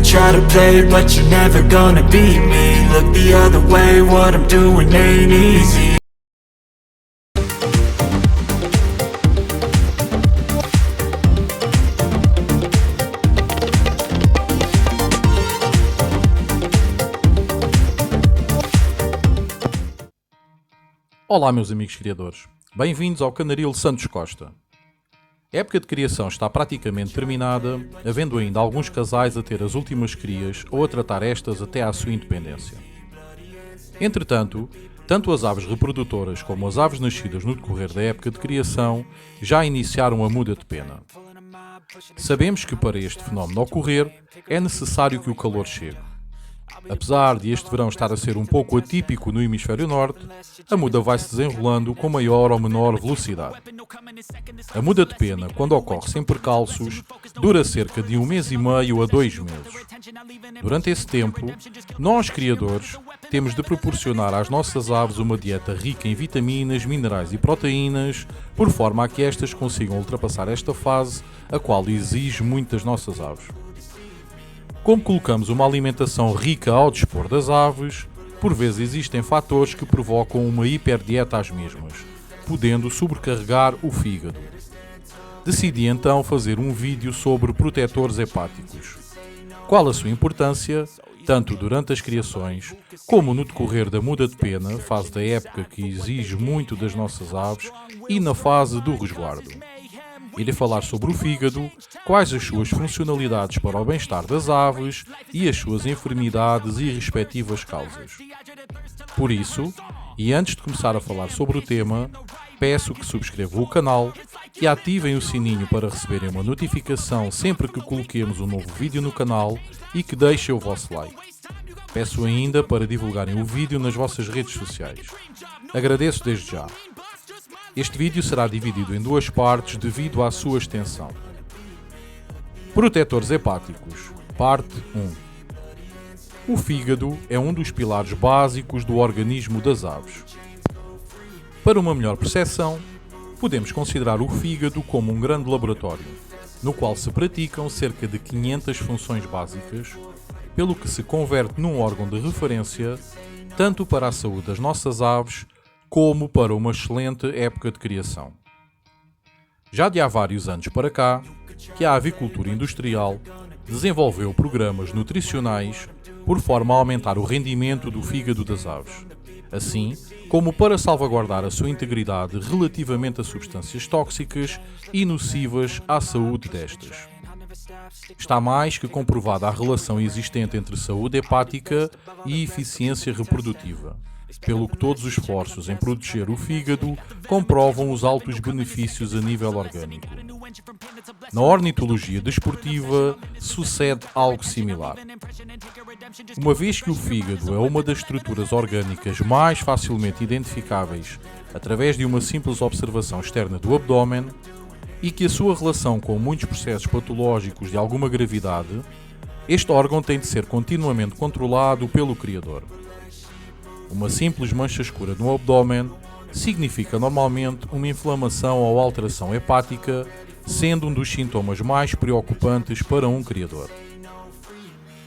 try to play, but you're never gonna beat me. Look the other way, what I'm doing ain't easy. Olá meus amigos criadores, bem-vindos ao Canaril Santos Costa. A época de criação está praticamente terminada, havendo ainda alguns casais a ter as últimas crias ou a tratar estas até à sua independência. Entretanto, tanto as aves reprodutoras como as aves nascidas no decorrer da época de criação já iniciaram a muda de pena. Sabemos que para este fenómeno ocorrer é necessário que o calor chegue. Apesar de este verão estar a ser um pouco atípico no hemisfério norte, a muda vai se desenrolando com maior ou menor velocidade. A muda de pena, quando ocorre sem percalços, dura cerca de 1 mês e meio a 2 meses. Durante esse tempo, nós, criadores, temos de proporcionar às nossas aves uma dieta rica em vitaminas, minerais e proteínas, por forma a que estas consigam ultrapassar esta fase, a qual exige muito das nossas aves. Como colocamos uma alimentação rica ao dispor das aves, por vezes existem fatores que provocam uma hiperdieta às mesmas, podendo sobrecarregar o fígado. Decidi então fazer um vídeo sobre protetores hepáticos. Qual a sua importância, tanto durante as criações, como no decorrer da muda de pena, fase da época que exige muito das nossas aves, e na fase do resguardo. Irei falar sobre o fígado, quais as suas funcionalidades para o bem-estar das aves e as suas enfermidades e respectivas causas. Por isso, e antes de começar a falar sobre o tema, peço que subscrevam o canal e ativem o sininho para receberem uma notificação sempre que coloquemos um novo vídeo no canal e que deixem o vosso like. Peço ainda para divulgarem o vídeo nas vossas redes sociais. Agradeço desde já. Este vídeo será dividido em 2 partes devido à sua extensão. Protetores hepáticos, parte 1. O fígado é um dos pilares básicos do organismo das aves. Para uma melhor percepção, podemos considerar o fígado como um grande laboratório, no qual se praticam cerca de 500 funções básicas, pelo que se converte num órgão de referência tanto para a saúde das nossas aves como para uma excelente época de criação. Já de há vários anos para cá, que a avicultura industrial desenvolveu programas nutricionais por forma a aumentar o rendimento do fígado das aves, assim como para salvaguardar a sua integridade relativamente a substâncias tóxicas e nocivas à saúde destas. Está mais que comprovada a relação existente entre saúde hepática e eficiência reprodutiva, pelo que todos os esforços em proteger o fígado comprovam os altos benefícios a nível orgânico. Na ornitologia desportiva sucede algo similar. Uma vez que o fígado é uma das estruturas orgânicas mais facilmente identificáveis através de uma simples observação externa do abdômen, e que a sua relação com muitos processos patológicos de alguma gravidade, este órgão tem de ser continuamente controlado pelo criador. Uma simples mancha escura no abdômen significa normalmente uma inflamação ou alteração hepática, sendo um dos sintomas mais preocupantes para um criador.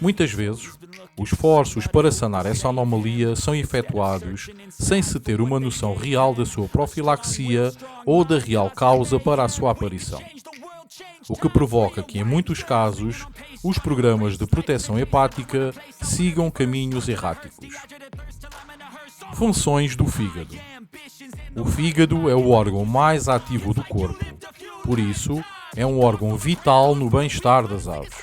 Muitas vezes, os esforços para sanar essa anomalia são efetuados sem se ter uma noção real da sua profilaxia ou da real causa para a sua aparição. O que provoca que, em muitos casos, os programas de proteção hepática sigam caminhos erráticos. Funções do fígado. O fígado é o órgão mais ativo do corpo, por isso, é um órgão vital no bem-estar das aves.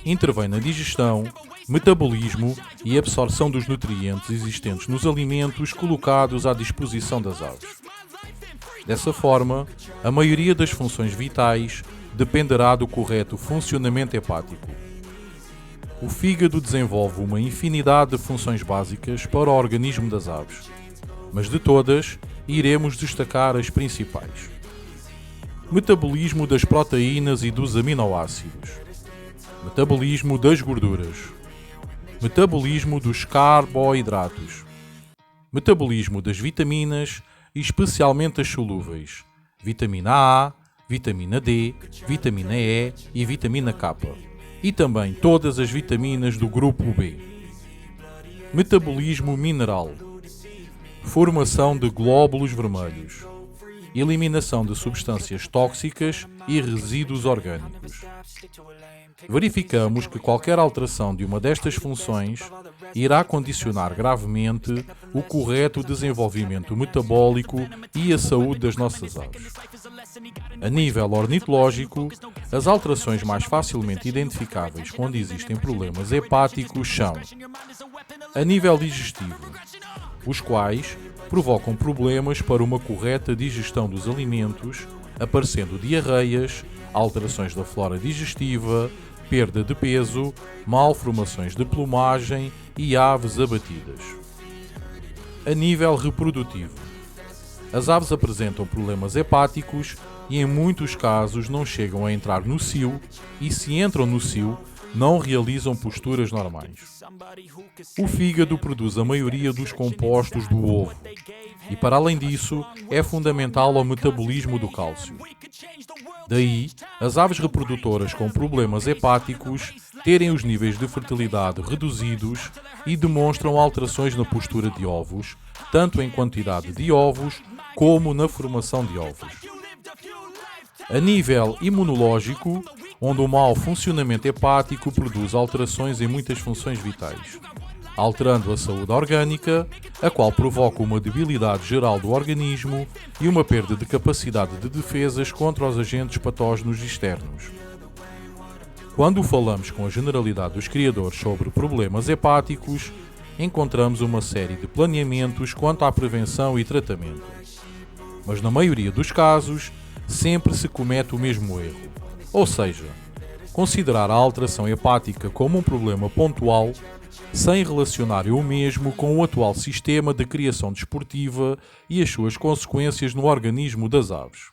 Intervém na digestão, metabolismo e absorção dos nutrientes existentes nos alimentos colocados à disposição das aves. Dessa forma, a maioria das funções vitais dependerá do correto funcionamento hepático. O fígado desenvolve uma infinidade de funções básicas para o organismo das aves, mas de todas, iremos destacar as principais. Metabolismo das proteínas e dos aminoácidos. Metabolismo das gorduras. Metabolismo dos carboidratos. Metabolismo das vitaminas, especialmente as solúveis. Vitamina A, vitamina D, vitamina E e vitamina K. e também todas as vitaminas do grupo B. Metabolismo mineral, formação de glóbulos vermelhos, eliminação de substâncias tóxicas e resíduos orgânicos. Verificamos que qualquer alteração de uma destas funções irá condicionar gravemente o correto desenvolvimento metabólico e a saúde das nossas aves. A nível ornitológico, as alterações mais facilmente identificáveis quando existem problemas hepáticos são: a nível digestivo, os quais provocam problemas para uma correta digestão dos alimentos, aparecendo diarreias, alterações da flora digestiva, perda de peso, malformações de plumagem e aves abatidas. A nível reprodutivo, as aves apresentam problemas hepáticos e em muitos casos não chegam a entrar no cio e, se entram no cio, não realizam posturas normais. O fígado produz a maioria dos compostos do ovo e, para além disso, é fundamental ao metabolismo do cálcio. Daí, as aves reprodutoras com problemas hepáticos terem os níveis de fertilidade reduzidos e demonstram alterações na postura de ovos, tanto em quantidade de ovos como na formação de ovos. A nível imunológico, onde o mau funcionamento hepático produz alterações em muitas funções vitais, alterando a saúde orgânica, a qual provoca uma debilidade geral do organismo e uma perda de capacidade de defesas contra os agentes patógenos externos. Quando falamos com a generalidade dos criadores sobre problemas hepáticos, encontramos uma série de planeamentos quanto à prevenção e tratamento. Mas na maioria dos casos, sempre se comete o mesmo erro, ou seja, considerar a alteração hepática como um problema pontual, sem relacionar o mesmo com o atual sistema de criação desportiva e as suas consequências no organismo das aves.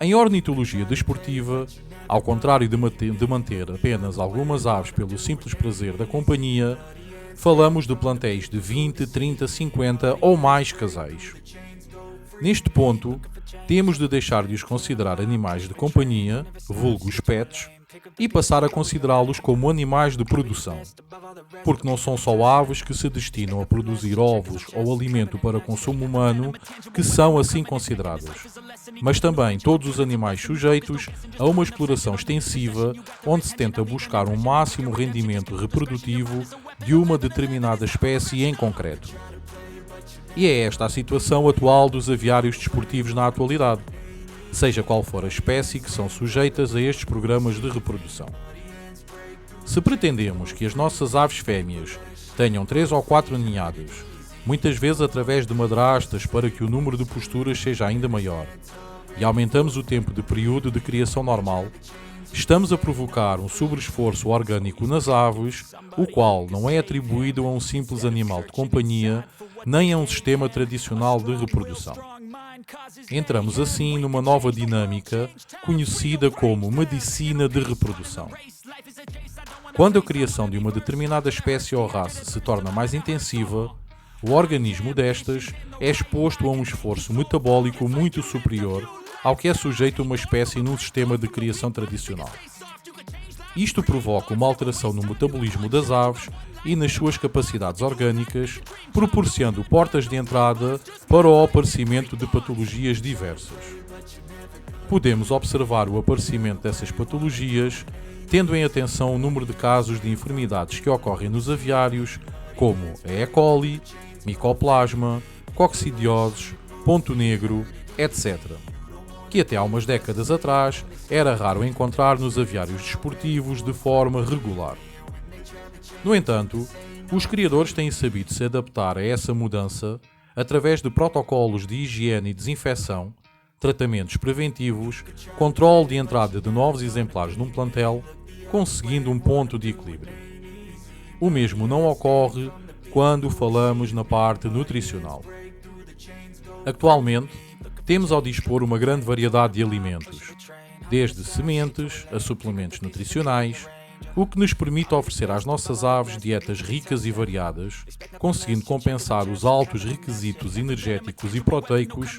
Em ornitologia desportiva, ao contrário de manter apenas algumas aves pelo simples prazer da companhia, falamos de plantéis de 20, 30, 50 ou mais casais. Neste ponto, temos de deixar de os considerar animais de companhia, vulgos pets, e passar a considerá-los como animais de produção, porque não são só aves que se destinam a produzir ovos ou alimento para consumo humano que são assim consideradas, mas também todos os animais sujeitos a uma exploração extensiva onde se tenta buscar um máximo rendimento reprodutivo de uma determinada espécie em concreto. E é esta a situação atual dos aviários desportivos na atualidade, seja qual for a espécie que são sujeitas a estes programas de reprodução. Se pretendemos que as nossas aves fêmeas tenham 3 ou 4 ninhadas, muitas vezes através de madrastas para que o número de posturas seja ainda maior, e aumentamos o tempo de período de criação normal, estamos a provocar um sobreesforço orgânico nas aves, o qual não é atribuído a um simples animal de companhia, nem a um sistema tradicional de reprodução. Entramos assim numa nova dinâmica, conhecida como medicina de reprodução. Quando a criação de uma determinada espécie ou raça se torna mais intensiva, o organismo destas é exposto a um esforço metabólico muito superior ao que é sujeito uma espécie num sistema de criação tradicional. Isto provoca uma alteração no metabolismo das aves e nas suas capacidades orgânicas, proporcionando portas de entrada para o aparecimento de patologias diversas. Podemos observar o aparecimento dessas patologias, tendo em atenção o número de casos de enfermidades que ocorrem nos aviários, como a E. coli, micoplasma, coccidioses, ponto negro, etc., que até há umas décadas atrás era raro encontrar nos aviários desportivos de forma regular. No entanto, os criadores têm sabido se adaptar a essa mudança através de protocolos de higiene e desinfecção, tratamentos preventivos, controle de entrada de novos exemplares num plantel, conseguindo um ponto de equilíbrio. O mesmo não ocorre quando falamos na parte nutricional. Atualmente, temos ao dispor uma grande variedade de alimentos, desde sementes a suplementos nutricionais, o que nos permite oferecer às nossas aves dietas ricas e variadas, conseguindo compensar os altos requisitos energéticos e proteicos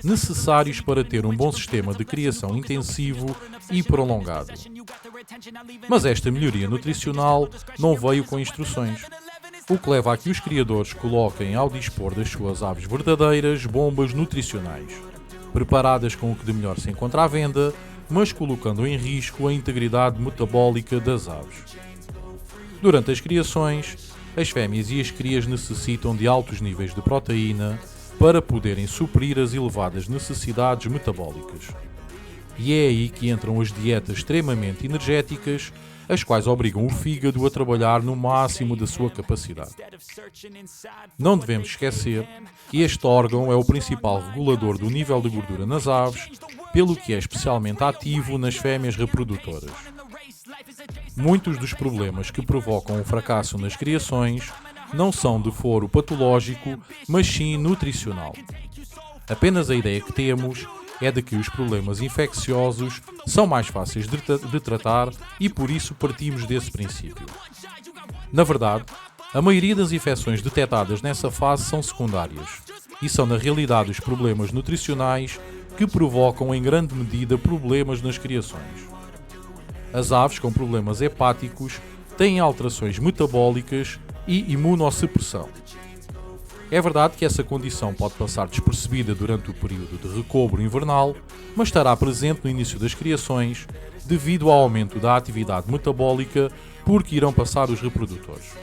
necessários para ter um bom sistema de criação intensivo e prolongado. Mas esta melhoria nutricional não veio com instruções, o que leva a que os criadores coloquem ao dispor das suas aves verdadeiras bombas nutricionais, preparadas com o que de melhor se encontra à venda, mas colocando em risco a integridade metabólica das aves. Durante as criações, as fêmeas e as crias necessitam de altos níveis de proteína para poderem suprir as elevadas necessidades metabólicas. E é aí que entram as dietas extremamente energéticas, as quais obrigam o fígado a trabalhar no máximo da sua capacidade. Não devemos esquecer que este órgão é o principal regulador do nível de gordura nas aves, pelo que é especialmente ativo nas fêmeas reprodutoras. Muitos dos problemas que provocam o fracasso nas criações não são de foro patológico, mas sim nutricional. Apenas a ideia que temos é de que os problemas infecciosos são mais fáceis de tratar e por isso partimos desse princípio. Na verdade, a maioria das infecções detectadas nessa fase são secundárias e são na realidade os problemas nutricionais que provocam em grande medida problemas nas criações. As aves com problemas hepáticos têm alterações metabólicas e imunossupressão. É verdade que essa condição pode passar despercebida durante o período de recobro invernal, mas estará presente no início das criações devido ao aumento da atividade metabólica por que irão passar os reprodutores.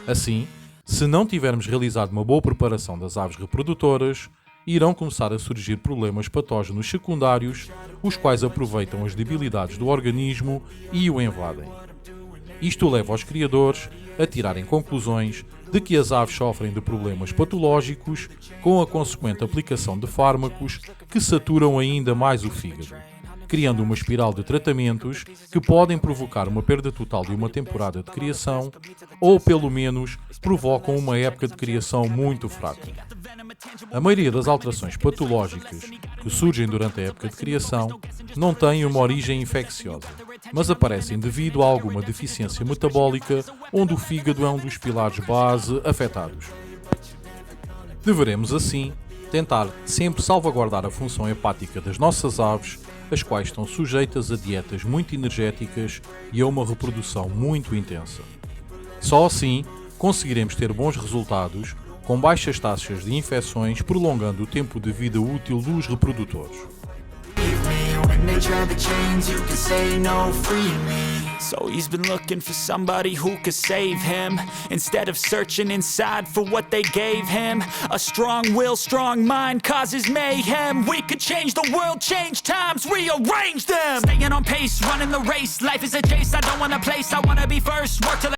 Assim, se não tivermos realizado uma boa preparação das aves reprodutoras, irão começar a surgir problemas patógenos secundários, os quais aproveitam as debilidades do organismo e o invadem. Isto leva os criadores a tirarem conclusões de que as aves sofrem de problemas patológicos com a consequente aplicação de fármacos que saturam ainda mais o fígado, criando uma espiral de tratamentos que podem provocar uma perda total de uma temporada de criação ou, pelo menos, provocam uma época de criação muito fraca. A maioria das alterações patológicas que surgem durante a época de criação não têm uma origem infecciosa, mas aparecem devido a alguma deficiência metabólica onde o fígado é um dos pilares base afetados. Deveremos, assim, tentar sempre salvaguardar a função hepática das nossas aves, as quais estão sujeitas a dietas muito energéticas e a uma reprodução muito intensa. Só assim conseguiremos ter bons resultados com baixas taxas de infecções, prolongando o tempo de vida útil dos reprodutores. When they try the chains, you can say no, free me. So he's been looking for somebody who could save him, instead of searching inside for what they gave him. A strong will, strong mind causes mayhem. We could change the world, change times, rearrange them. Staying on pace, running the race. Life is a chase, I don't want a place, I wanna be first. Work till